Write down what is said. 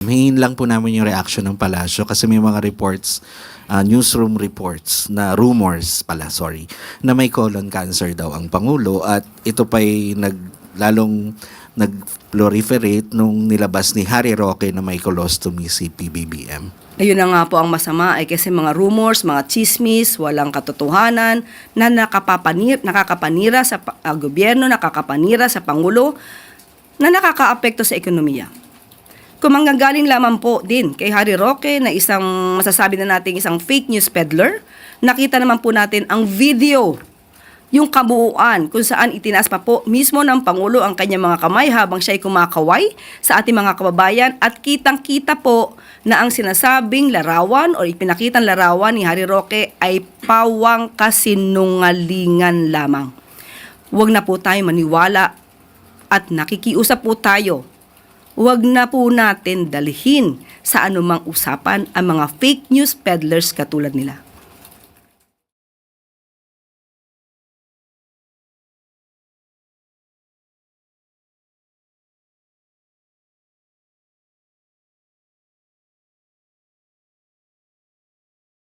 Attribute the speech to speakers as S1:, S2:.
S1: Hingin lang po namin yung reaction ng palasyo kasi may mga reports, newsroom reports na rumors pala, na may colon cancer daw ang Pangulo at ito pa'y lalong nag-proliferate nung nilabas ni Harry Roque na may colostomy si PBBM.
S2: Ayun na nga po ang masama ay kasi mga rumors, mga chismis, walang katotohanan na nakakapanira sa gobyerno, nakakapanira sa Pangulo, na nakakaapekto sa ekonomiya. Kung manggagaling lamang po din kay Harry Roque na isang masasabi na natin isang fake news peddler, nakita naman po natin ang video, yung kabuuan kung saan itinaas pa po mismo ng Pangulo ang kanyang mga kamay habang siya ay kumakaway sa ating mga kababayan at kitang-kita po na ang sinasabing larawan o ipinakitang larawan ni Harry Roque ay pawang kasinungalingan lamang. Huwag na po tayo maniwala at nakikiusap po tayo. Huwag na po natin dalhin sa anumang usapan ang mga fake news peddlers katulad nila.